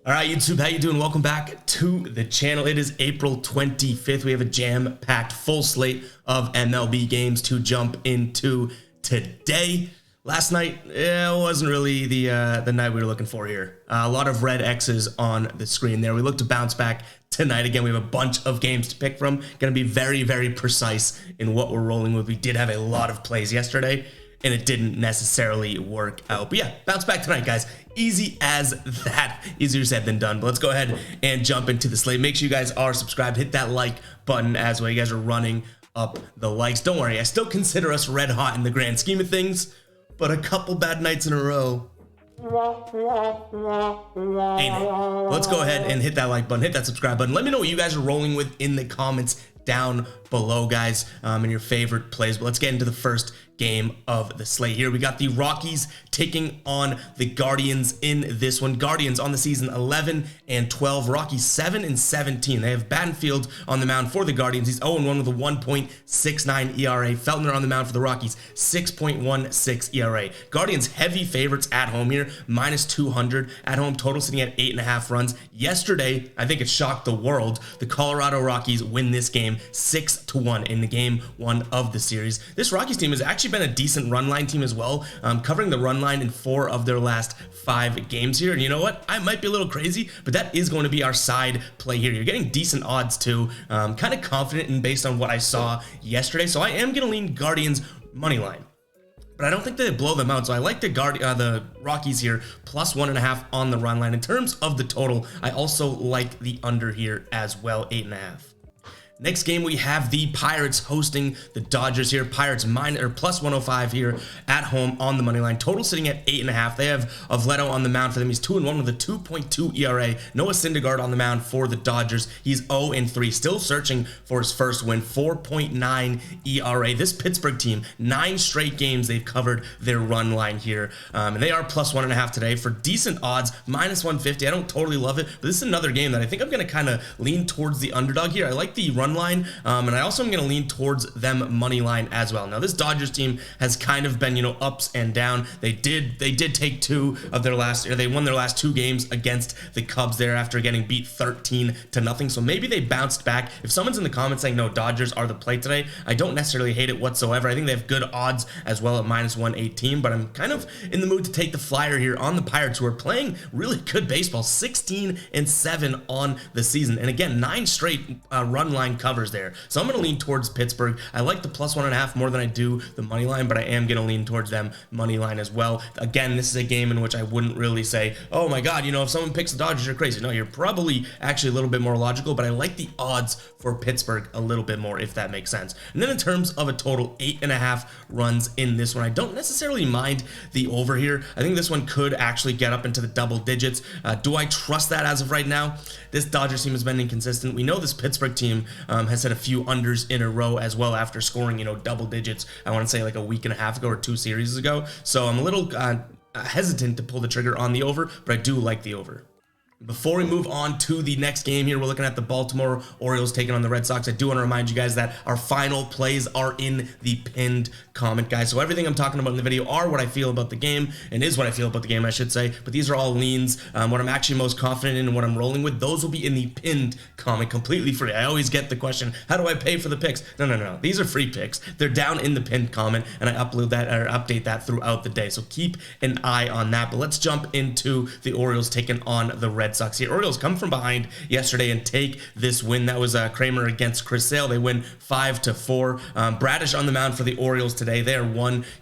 All right, YouTube, how you doing? Welcome back to the channel. It is April 25th. We have a jam-packed full slate of MLB games to jump into today. Last night, it wasn't really the night we were looking for here. A lot of red X's on the screen there. We look to bounce back tonight. Again, we have a bunch of games to pick from. Going to be very, very precise in what we're rolling with. We did have a lot of plays yesterday, and it didn't necessarily work out. But yeah, bounce back tonight, guys. Easy as that. Easier said than done. But let's go ahead and jump into the slate. Make sure you guys are subscribed. Hit that like button as well. You guys are running up the likes. Don't worry, I still consider us red hot in the grand scheme of things, but a couple bad nights in a row ain't it? Let's go ahead and hit that like button, hit that subscribe button. Let me know what you guys are rolling with in the comments down below, guys, and your favorite plays. But let's get into the first game of the slate here. We got the Rockies taking on the Guardians in this one. Guardians on the season 11-12, Rockies 7-17. They have Battenfield on the mound for the Guardians. He's 0-1 with a 1.69 ERA. Feltner on the mound for the Rockies, 6.16 ERA. Guardians heavy favorites at home here, -200 at home, total sitting at 8.5 runs. Yesterday, I think it shocked the world. The Colorado Rockies win this game 6-1 in the game one of the series. This Rockies team has actually been a decent run line team as well, covering the run line in 4 of their last 5 games here. And you know what? I might be a little crazy, but that is going to be our side play here. You're getting decent odds too. Kind of confident in based on what I saw yesterday. So I am going to lean Guardians money line, but I don't think they blow them out. So I like the Rockies here, +1.5 on the run line. In terms of the total, I also like the under here as well, 8.5. Next game, we have the Pirates hosting the Dodgers here. Pirates +105 here at home on the money line. Total sitting at 8.5. They have Oviedo on the mound for them. He's 2-1 with a 2.2 ERA. Noah Syndergaard on the mound for the Dodgers. He's 0-3, still searching for his first win. 4.9 ERA. This Pittsburgh team, 9 straight games they've covered their run line here, and they are +1.5 today for decent odds, -150. I don't totally love it, but this is another game that I think I'm going to kind of lean towards the underdog here. I like the run line, and I also am going to lean towards them money line as well. Now this Dodgers team has kind of been, ups and down. They did take 2 of their last, or they won their last 2 games against the Cubs there after getting beat 13-0. So maybe they bounced back. If someone's in the comments saying no, Dodgers are the play today, I don't necessarily hate it whatsoever. I think they have good odds as well at -118, but I'm kind of in the mood to take the flyer here on the Pirates, who are playing really good baseball, 16-7 on the season, and again 9 straight run line covers there. So I'm going to lean towards Pittsburgh. I like the +1.5 more than I do the money line, but I am going to lean towards them money line as well. Again, this is a game in which I wouldn't really say, oh my god, if someone picks the Dodgers, you're crazy. No, you're probably actually a little bit more logical, but I like the odds for Pittsburgh a little bit more, if that makes sense. And then in terms of a total, 8.5 runs in this one. I don't necessarily mind the over here. I think this one could actually get up into the double digits. Do I trust that as of right now? This Dodgers team has been inconsistent. We know this Pittsburgh team has had a few unders in a row as well after scoring, double digits. I want to say like a week and a half ago or 2 series ago. So I'm a little hesitant to pull the trigger on the over, but I do like the over. Before we move on to the next game here, we're looking at the Baltimore Orioles taking on the Red Sox. I do want to remind you guys that our final plays are in the pinned comment, guys. So everything I'm talking about in the video are what I feel about the game, and is what I feel about the game, I should say. But these are all leans. What I'm actually most confident in and what I'm rolling with, those will be in the pinned comment, completely free. I always get the question, how do I pay for the picks? No. These are free picks. They're down in the pinned comment, and I upload that or update that throughout the day. So keep an eye on that. But let's jump into the Orioles taking on the Red Sox here. Orioles come from behind yesterday and take this win. That was Kramer against Chris Sale. They win 5-4. Bradish on the mound for the Orioles today. They are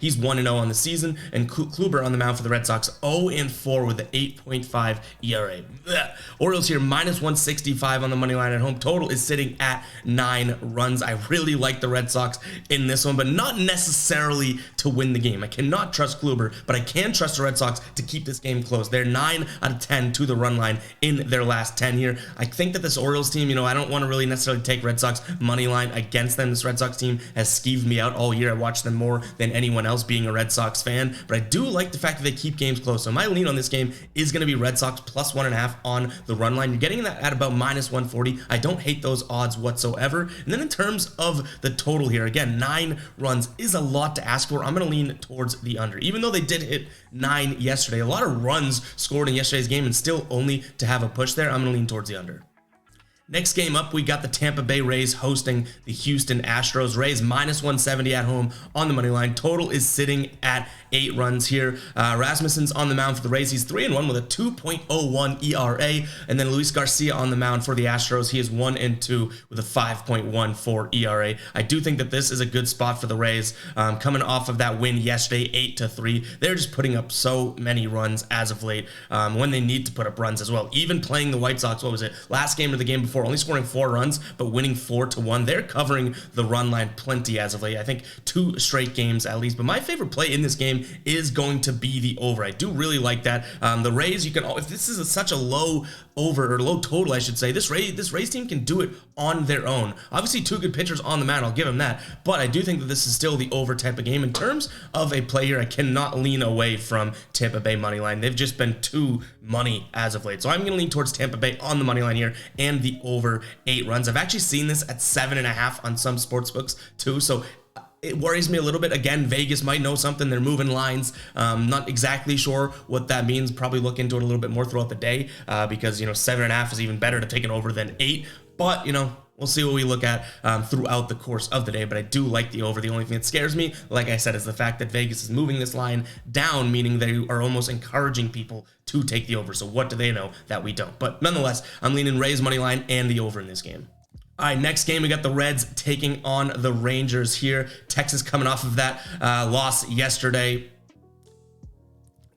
he's 1-0 on the season, and Kluber on the mound for the Red Sox, 0-4 with an 8.5 ERA. Blech. Orioles here -165 on the money line at home. Total is sitting at 9 runs. I really like the Red Sox in this one, but not necessarily to win the game. I cannot trust Kluber, but I can trust the Red Sox to keep this game close. They're 9 out of 10 to the run line in their last 10 here. I think that this Orioles team, I don't want to really necessarily take Red Sox money line against them. This Red Sox team has skeeved me out all year. I watched them more than anyone else being a Red Sox fan, but I do like the fact that they keep games close. So my lean on this game is going to be Red Sox +1.5 on the run line. You're getting that at about -140. I don't hate those odds whatsoever. And then in terms of the total here, again, 9 runs is a lot to ask for. I'm going to lean towards the under. Even though they did hit 9 yesterday, a lot of runs scored in yesterday's game and still only to have a push there, I'm going to lean towards the under. Next game up, we got the Tampa Bay Rays hosting the Houston Astros. Rays minus 170 at home on the money line. Total is sitting at 8 runs here. Rasmussen's on the mound for the Rays. He's 3-1 with a 2.01 ERA. And then Luis Garcia on the mound for the Astros. He is 1-2 with a 5.14 ERA. I do think that this is a good spot for the Rays. Coming off of that win yesterday, 8-3. They're just putting up so many runs as of late when they need to put up runs as well. Even playing the White Sox, what was it? Last game or the game before, only scoring 4 runs, but winning 4-1. They're covering the run line plenty as of late. I think 2 straight games at least. But my favorite play in this game is going to be the over. I do really like that. The Rays, you can, if this is such a low over or low total, I should say, this Rays team can do it on their own. Obviously, 2 good pitchers on the mound, I'll give them that. But I do think that this is still the over type of game. In terms of a play here, I cannot lean away from Tampa Bay money line. They've just been too money as of late. So I'm going to lean towards Tampa Bay on the money line here and the over 8 runs. I've actually seen this at 7.5 on some sports books too. So it worries me a little bit. Again, Vegas might know something. They're moving lines. Not exactly sure what that means. Probably look into it a little bit more throughout the day because, 7.5 is even better to take an over than 8. But, we'll see what we look at throughout the course of the day, but I do like the over. The only thing that scares me, like I said, is the fact that Vegas is moving this line down, meaning they are almost encouraging people to take the over. So what do they know that we don't? But nonetheless, I'm leaning Rays money line and the over in this game. All right, next game, we got the Reds taking on the Rangers here. Texas coming off of that loss yesterday.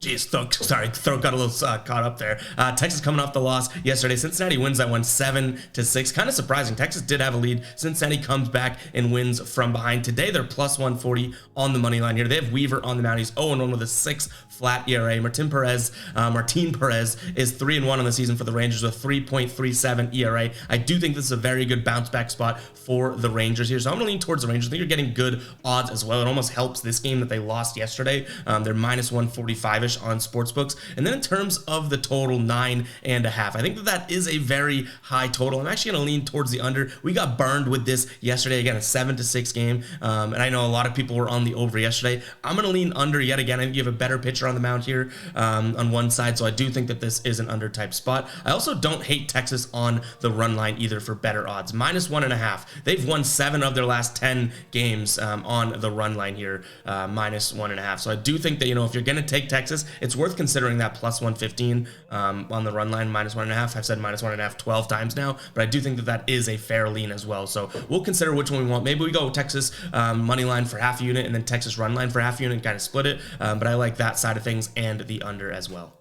Jeez, throat got a little caught up there. Texas coming off the loss yesterday. Cincinnati wins that one 7-6. Kind of surprising. Texas did have a lead. Cincinnati comes back and wins from behind. Today, they're plus 140 on the money line here. They have Weaver on the mound. He's 0-1 with a 6 flat ERA. Martin Perez is 3-1 on the season for the Rangers with 3.37 ERA. I do think this is a very good bounce back spot for the Rangers here. So I'm going to lean towards the Rangers. I think you're getting good odds as well. It almost helps this game that they lost yesterday. They're minus 145-ish on sportsbooks. And then in terms of the total, 9.5, I think that is a very high total. I'm actually going to lean towards the under. We got burned with this yesterday. Again, a 7-6 game. And I know a lot of people were on the over yesterday. I'm going to lean under yet again. I think you have a better pitcher on the mound here on one side. So I do think that this is an under type spot. I also don't hate Texas on the run line either for better odds. Minus 1.5. They've won 7 of their last 10 games on the run line here. Minus 1.5. So I do think that, if you're going to take Texas, it's worth considering that plus 115 on the run line, minus 1.5. I've said minus 1.5 12 times now, but I do think that that is a fair lean as well. So we'll consider which one we want. Maybe we go Texas money line for half a unit and then Texas run line for half a unit and kind of split it. But I like that side of things and the under as well.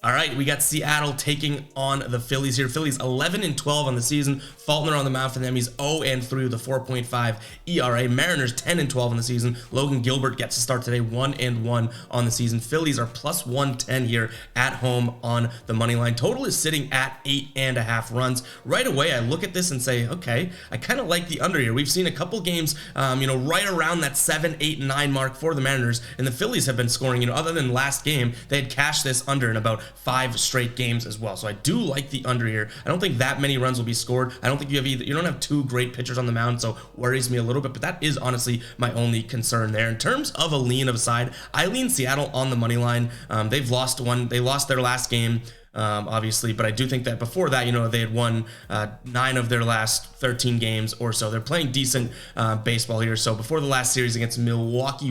All right, we got Seattle taking on the Phillies here. Phillies 11-12 on the season. Faulkner on the mound for them. He's 0-3 with a 4.5 ERA. Mariners 10-12 on the season. Logan Gilbert gets to start today, 1-1 on the season. Phillies are plus 110 here at home on the money line. Total is sitting at 8.5 runs. Right away, I look at this and say, okay, I kind of like the under here. We've seen a couple games, right around that 7, 8, 9 mark for the Mariners, and the Phillies have been scoring. Other than last game, they had cashed this under in about 5 straight games as well. So I do like the under here. I don't think that many runs will be scored. I don't think you don't have 2 great pitchers on the mound, so worries me a little bit, but that is honestly my only concern there. In terms of a lean of side, I lean Seattle on the money line. They've lost one. They lost their last game. Obviously, but I do think that before that, they had won 9 of their last 13 games or so. They're playing decent baseball here. So before the last series against Milwaukee,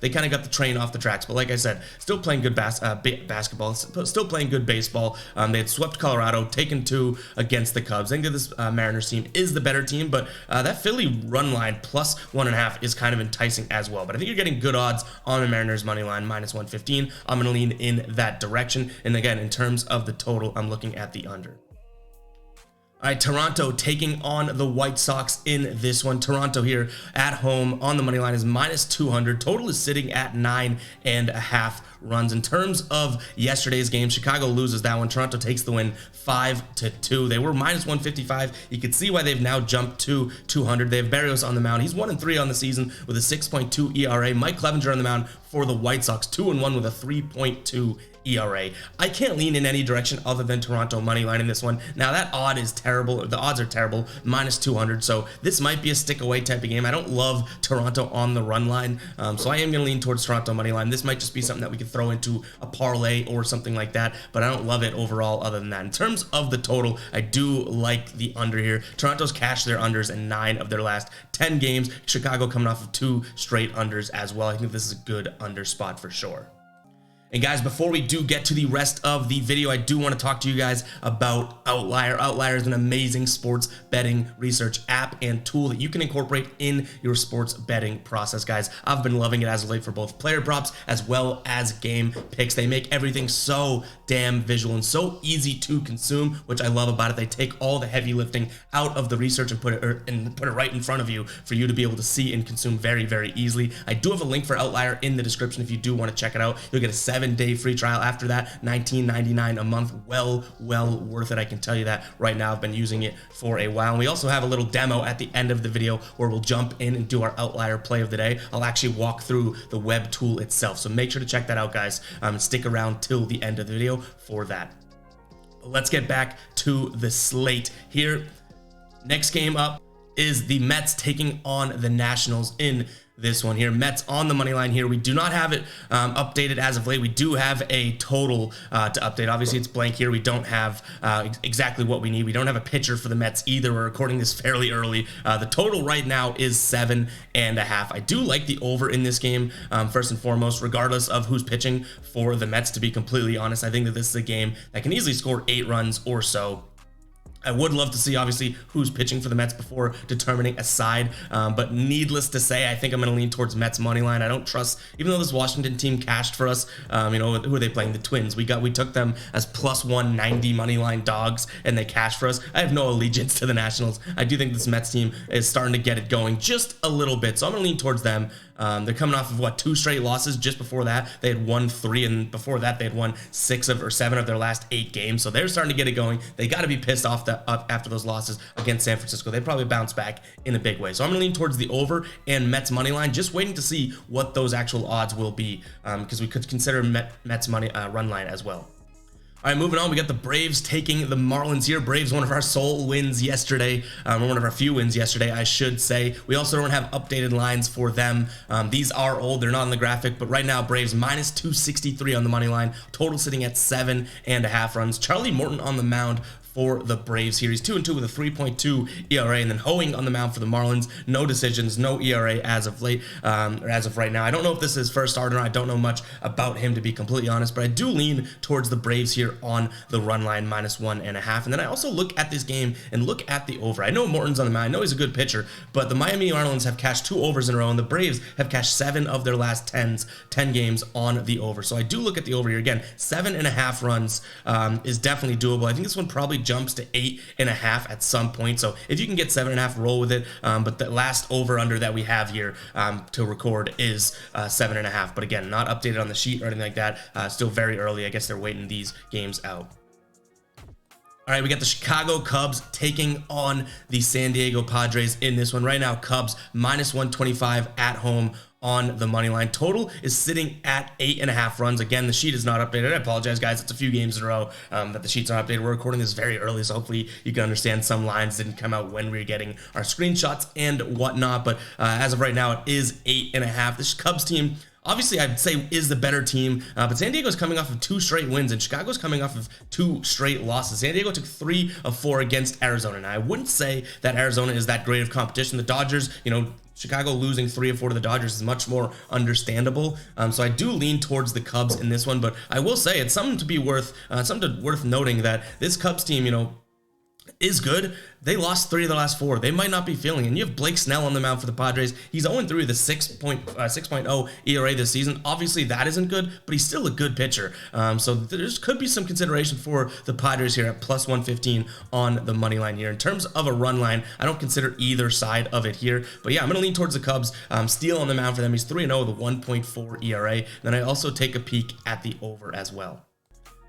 they kind of got the train off the tracks. But like I said, still playing good basketball, still playing good baseball. They had swept Colorado, taken 2 against the Cubs. I think that this Mariners team is the better team, but that Philly run line plus 1.5 is kind of enticing as well. But I think you're getting good odds on the Mariners money line, minus 115. I'm going to lean in that direction. And again, in terms of the total, I'm looking at the under. All right, Toronto taking on the White Sox in this one. Toronto here at home on the money line is minus 200. Total is sitting at 9.5 runs. In terms of yesterday's game, Chicago loses that one. Toronto takes the win 5-2. They were minus 155. You can see why they've now jumped to 200. They have Berrios on the mound. He's 1-3 on the season with a 6.2 ERA. Mike Clevenger on the mound for the White Sox, 2-1 with a 3.2 ERA. I can't lean in any direction other than Toronto money line in this one. Now that odd is terrible. The odds are terrible, minus 200. So this might be a stick away type of game. I don't love Toronto on the run line. So I am going to lean towards Toronto money line. This might just be something that we could throw into a parlay or something like that, but I don't love it overall other than that. In terms of the total, I do like the under here. Toronto's cashed their unders in 9 of their last 10 games. Chicago coming off of 2 straight unders as well. I think this is a good under spot for sure. And guys, before we do get to the rest of the video, I do want to talk to you guys about Outlier. Outlier is an amazing sports betting research app and tool that you can incorporate in your sports betting process, guys. I've been loving it as of late for both player props as well as game picks. They make everything so damn visual and so easy to consume, which I love about it. They take all the heavy lifting out of the research and put it right in front of you for you to be able to see and consume very, very easily. I do have a link for Outlier in the description if you do want to check it out. You'll get a 7-day free trial after that, $19.99 a month. Well worth it. I can tell you that right now. I've been using it for a while. And we also have a little demo at the end of the video where we'll jump in and do our Outlier play of the day. I'll actually walk through the web tool itself. So make sure to check that out, guys, and stick around till the end of the video for that. Let's get back to the slate here. Next game up is the Mets taking on the Nationals in this one here. Mets on the money line here. We do not have it updated as of late. We do have a total to update. Obviously, it's blank here. We don't have exactly what we need. We don't have a pitcher for the Mets either. We're recording this fairly early. The total right now is 7.5. I do like the over in this game, first and foremost, regardless of who's pitching for the Mets, to be completely honest. I think that this is a game that can easily score 8 runs or so. I would love to see, obviously, who's pitching for the Mets before determining a side, but needless to say, I think I'm going to lean towards Mets money line. I don't trust, even though this Washington team cashed for us, you know, who are they playing? The Twins. We took them as plus 190 money line dogs, and they cashed for us. I have no allegiance to the Nationals. I do think this Mets team is starting to get it going just a little bit, so I'm going to lean towards them. They're coming off of what, 2 straight losses. Just before that they had won 3, and before that they had won 7 of their last 8 games, so they're starting to get it going. They got to be pissed off after those losses against San Francisco. They probably bounce back in a big way, so I'm gonna lean towards the over and Mets money line, just waiting to see what those actual odds will be, because we could consider Mets money run line as well. All right, moving on, we got the Braves taking the Marlins here. Braves, one of our sole wins yesterday, or one of our few wins yesterday, I should say. We also don't have updated lines for them. These are old, they're not on the graphic, but right now, Braves minus 263 on the money line, total sitting at 7.5 runs. Charlie Morton on the mound for the Braves here. He's 2-2 with a 3.2 ERA, and then Hoeing on the mound for the Marlins. No decisions, no ERA as of late, or as of right now. I don't know if this is his first start or not. I don't know much about him, to be completely honest, but I do lean towards the Braves here on the run line, minus 1.5. And then I also look at this game and look at the over. I know Morton's on the mound. I know he's a good pitcher, but the Miami Marlins have cashed 2 overs in a row, and the Braves have cashed 7 of their last 10 games on the over. So I do look at the over here. Again, 7.5 runs is definitely doable. I think this one probably jumps to 8.5 at some point. So if you can get 7.5, roll with it. But the last over under that we have here to record is 7.5. But again, not updated on the sheet or anything like that. Still very early. I guess they're waiting these games out. All right, we got the Chicago Cubs taking on the San Diego Padres in this one. Right now, Cubs minus 125 at home on the money line. Total is sitting at 8.5 runs. Again, the sheet is not updated. I apologize, guys. It's a few games in a row that the sheet's not updated. We're recording this very early, so hopefully you can understand some lines didn't come out when we were getting our screenshots and whatnot. But as of right now, it is 8.5. This Cubs team, obviously, I'd say is the better team, but San Diego's coming off of 2 straight wins, and Chicago's coming off of 2 straight losses. San Diego took 3 of 4 against Arizona. Now, I wouldn't say that Arizona is that great of competition. The Dodgers, you know, Chicago losing 3 of 4 to the Dodgers is much more understandable. So I do lean towards the Cubs in this one, but I will say it's something worth noting that this Cubs team, you know, is good. They lost 3 of the last 4. They might not be feeling it. And you have Blake Snell on the mound for the Padres. He's 0-3 with a 6.0 ERA this season. Obviously, that isn't good, but he's still a good pitcher. So there could be some consideration for the Padres here at plus 115 on the money line here. In terms of a run line, I don't consider either side of it here. But yeah, I'm going to lean towards the Cubs. Steele on the mound for them. He's 3-0 with a 1.4 ERA. Then I also take a peek at the over as well.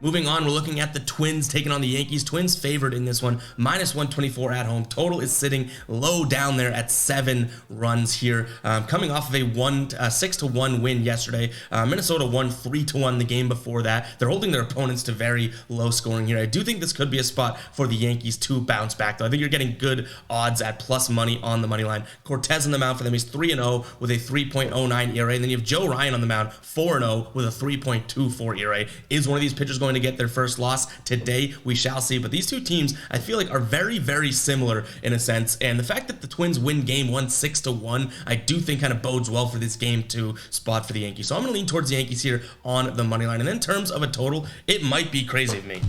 Moving on, we're looking at the Twins taking on the Yankees. Twins favored in this one, -124 at home. Total is sitting low down there at 7 runs here. Coming off of a 6-1 win yesterday. Minnesota won 3-1 the game before that. They're holding their opponents to very low scoring here. I do think this could be a spot for the Yankees to bounce back, though. I think you're getting good odds at plus money on the money line. Cortez on the mound for them. He's 3-0 with a 3.09 ERA. And then you have Joe Ryan on the mound, 4-0 with a 3.24 ERA. Is one of these pitchers going to get their first loss today? We shall see. But these two teams, I feel like, are very, very similar in a sense. And the fact that the Twins win game 1 6-1, I do think kind of bodes well for this game 2 spot for the Yankees. So I'm going to lean towards the Yankees here on the money line. And then in terms of a total, it might be crazy of me.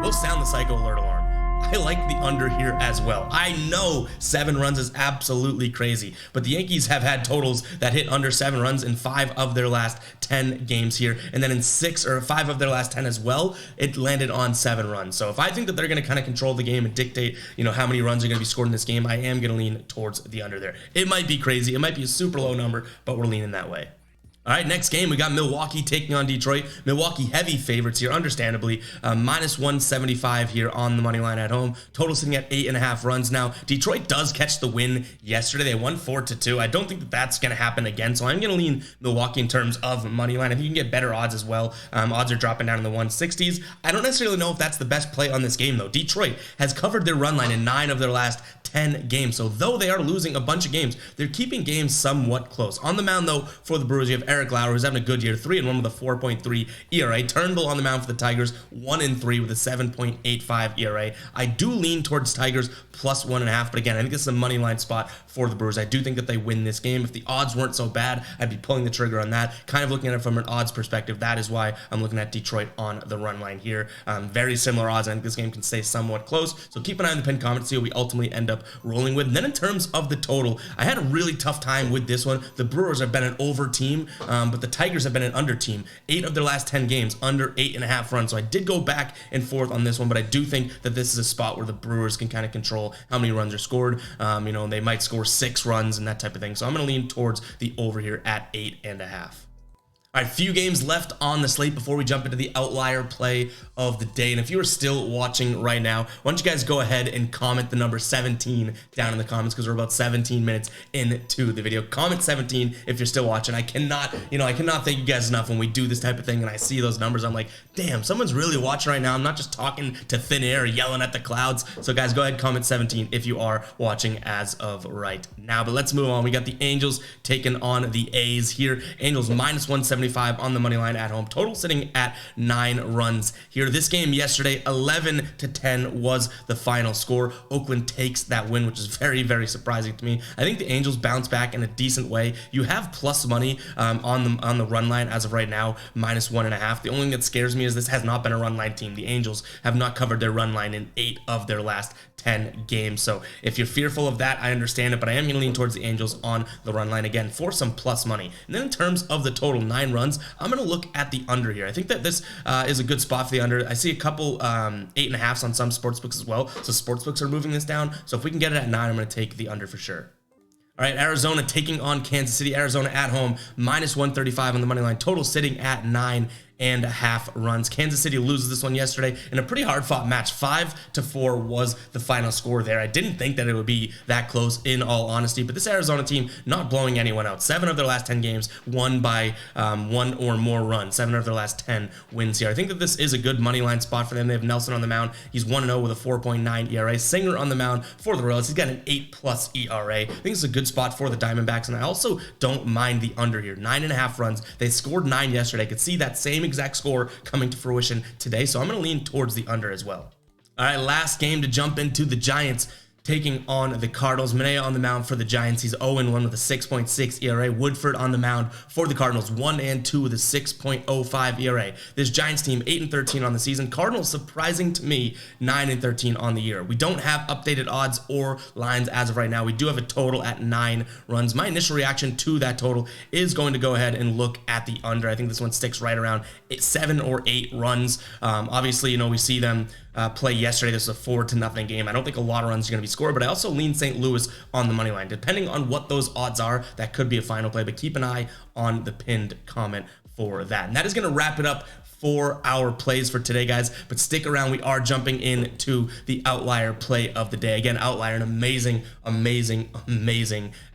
We'll sound the psycho alert alarm. I like the under here as well. I know 7 runs is absolutely crazy, but the Yankees have had totals that hit under 7 runs in 5 of their last 10 games here, and then in 5 of their last 10 as well, it landed on 7 runs. So if I think that they're going to kind of control the game and dictate, how many runs are going to be scored in this game, I am going to lean towards the under there. It might be crazy. It might be a super low number, but we're leaning that way. All right, next game, we got Milwaukee taking on Detroit. Milwaukee heavy favorites here, understandably. -175 here on the money line at home. Total sitting at 8.5 runs. Now, Detroit does catch the win yesterday. They won 4-2. I don't think that that's going to happen again, so I'm going to lean Milwaukee in terms of money line. I think you can get better odds as well. Odds are dropping down in the 160s. I don't necessarily know if that's the best play on this game, though. Detroit has covered their run line in 9 of their last 10 games. So though they are losing a bunch of games, they're keeping games somewhat close. On the mound, though, for the Brewers, you have Eric Lauer, who's having a good year, 3-1 with a 4.3 ERA. Turnbull on the mound for the Tigers, 1-3 with a 7.85 ERA. I do lean towards Tigers plus 1.5, but again, I think this is a money line spot for the Brewers. I do think that they win this game. If the odds weren't so bad, I'd be pulling the trigger on that. Kind of looking at it from an odds perspective, that is why I'm looking at Detroit on the run line here. Very similar odds. I think this game can stay somewhat close, so keep an eye on the pinned comment to see what we ultimately end up rolling with. And then in terms of the total, I had a really tough time with this one. The Brewers have been an over team, but the Tigers have been an under team. 8 of their last 10 games under 8.5 runs. So I did go back and forth on this one, but I do think that this is a spot where the Brewers can kind of control how many runs are scored. They might score 6 runs and that type of thing. So I'm going to lean towards the over here at 8.5. All right, few games left on the slate before we jump into the outlier play of the day. And if you are still watching right now, why don't you guys go ahead and comment the number 17 down in the comments, because we're about 17 minutes into the video. Comment 17 if you're still watching. I cannot thank you guys enough when we do this type of thing and I see those numbers. I'm like, damn, someone's really watching right now. I'm not just talking to thin air, yelling at the clouds. So guys, go ahead, comment 17 if you are watching as of right now. But let's move on. We got the Angels taking on the A's here. Angels -175 on the money line at home. Total sitting at 9 runs here. This game yesterday, 11-10 was the final score. Oakland takes that win, which is very, very surprising to me. I think the Angels bounce back in a decent way. You have plus money on the run line as of right now, -1.5. The only thing that scares me is this has not been a run line team. The Angels have not covered their run line in 8 of their last 10 games. So if you're fearful of that, I understand it, but I am going to lean towards the Angels on the run line again for some plus money. And then in terms of the total 9 runs, I'm going to look at the under here. I think that this is a good spot for the under. I see a couple 8.5s on some sportsbooks as well. So sportsbooks are moving this down. So if we can get it at 9, I'm going to take the under for sure. All right, Arizona taking on Kansas City. Arizona at home, -135 on the money line. Total sitting at 9.5 runs. Kansas City loses this one yesterday in a pretty hard-fought match. 5-4 was the final score there. I didn't think that it would be that close, in all honesty, but this Arizona team not blowing anyone out. 7 of their last 10 games won by 1 or more runs. 7 of their last 10 wins here. I think that this is a good money line spot for them. They have Nelson on the mound. He's 1-0 with a 4.9 ERA. Singer on the mound for the Royals. He's got an 8+ ERA. I think it's a good spot for the Diamondbacks, and I also don't mind the under here. 9.5 runs. They scored 9 yesterday. I could see that same exact score coming to fruition today, so I'm going to lean towards the under as well. All right, last game to jump into, the Giants taking on the Cardinals. Manaea on the mound for the Giants. He's 0-1 with a 6.6 ERA. Woodford on the mound for the Cardinals, 1-2 with a 6.05 ERA. This Giants team, 8-13 on the season. Cardinals, surprising to me, 9-13 on the year. We don't have updated odds or lines as of right now. We do have a total at 9 runs. My initial reaction to that total is going to go ahead and look at the under. I think this one sticks right around 7 or 8 runs. Obviously, we see them play yesterday. This was a 4-0 game. I don't think a lot of runs are going to be scored, but I also lean St. Louis on the money line. Depending on what those odds are, that could be a final play, but keep an eye on the pinned comment for that. And that is going to wrap it up for our plays for today, guys. But stick around, we are jumping into the outlier play of the day. Again, Outlier, an amazing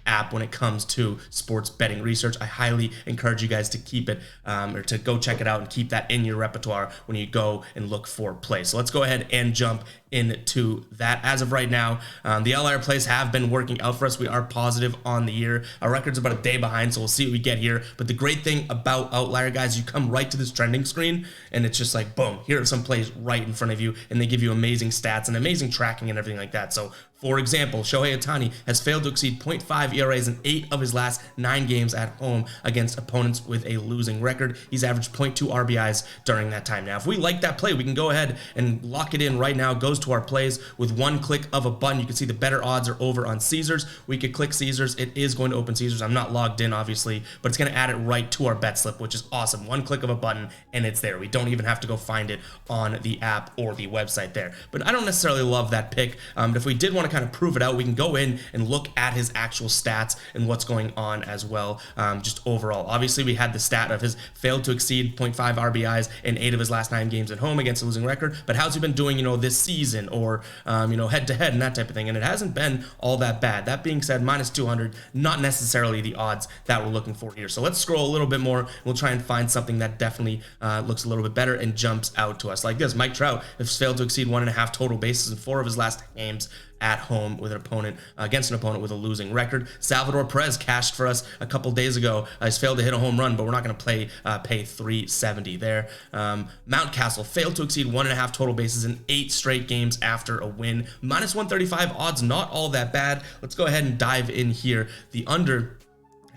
app when it comes to sports betting research. I highly encourage you guys to keep it or to go check it out and keep that in your repertoire when you go and look for plays. So let's go ahead and jump into that. As of right now, the outlier plays have been working out for us. We are positive on the year. Our record's about a day behind, so we'll see what we get here. But the great thing about Outlier, guys, you come right to this trending screen and it's just like, boom, here are some plays right in front of you, and they give you amazing stats and amazing tracking and everything like that. So for example, Shohei Ohtani has failed to exceed 0.5 ERAs in 8 of his last 9 games at home against opponents with a losing record. He's averaged 0.2 RBIs during that time. Now, if we like that play, we can go ahead and lock it in right now. It goes to our plays with one click of a button. You can see the better odds are over on Caesars. We could click Caesars. It is going to open Caesars. I'm not logged in, obviously, but it's going to add it right to our bet slip, which is awesome. One click of a button and it's there. We don't even have to go find it on the app or the website there. But I don't necessarily love that pick. But if we did want to kind of prove it out, we can go in and look at his actual stats and what's going on as well, just overall. Obviously, we had the stat of his failed to exceed 0.5 RBIs in 8 of his last 9 games at home against a losing record, but how's he been doing, this season or, head-to-head and that type of thing, and it hasn't been all that bad. That being said, minus 200, not necessarily the odds that we're looking for here. So let's scroll a little bit more. We'll try and find something that definitely looks a little bit better and jumps out to us like this. Mike Trout has failed to exceed 1.5 total bases in 4 of his last games at home with an opponent against an opponent with a losing record. Salvador Perez cashed for us a couple days ago. He's failed to hit a home run, but we're not going to pay $370 there. Mountcastle failed to exceed 1.5 total bases in 8 straight games after a win. Minus 135 odds, not all that bad. Let's go ahead and dive in here. The under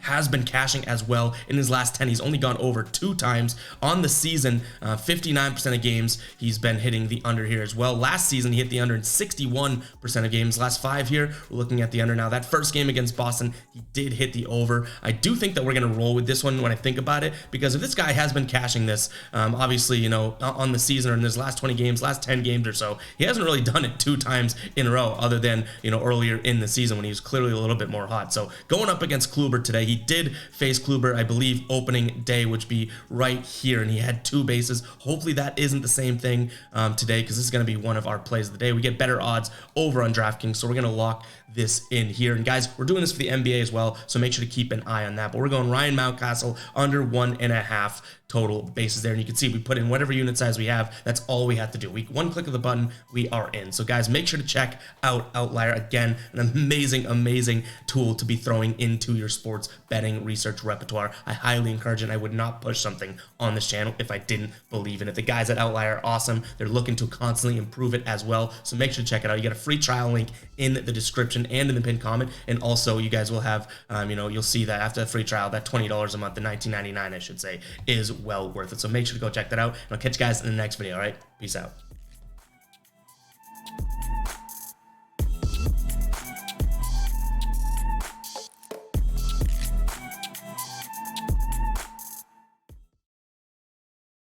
has been cashing as well in his last 10. He's only gone over 2 times on the season. 59% of games he's been hitting the under here as well. Last season he hit the under in 61% of games. Last 5 here, we're looking at the under now. That first game against Boston, he did hit the over. I do think that we're going to roll with this one when I think about it, because if this guy has been cashing this, obviously, on the season or in his last 20 games, last 10 games or so, he hasn't really done it 2 times in a row other than, earlier in the season when he was clearly a little bit more hot. So going up against Kluber today, he did face Kluber, I believe, opening day, which be right here, and he had 2 bases. Hopefully that isn't the same thing today, because this is going to be one of our plays of the day. We get better odds over on DraftKings, so we're going to lock this in here. And guys, we're doing this for the NBA as well, so make sure to keep an eye on that. But we're going Ryan Mountcastle under 1.5 total bases there, and you can see we put in whatever unit size we have. That's all we have to do. One click of the button, we are in. So guys, make sure to check out Outlier. Again, an amazing tool to be throwing into your sports betting research repertoire. I highly encourage it, and I would not push something on this channel if I didn't believe in it. The guys at Outlier are awesome. They're looking to constantly improve it as well, so make sure to check it out. You get a free trial link in the description and in the pinned comment, and also you guys will have you'll see that after the free trial, that $20 a month, the $19.99 I should say, is well worth it. So make sure to go check that out, and I'll catch you guys in the next video. All right, peace out.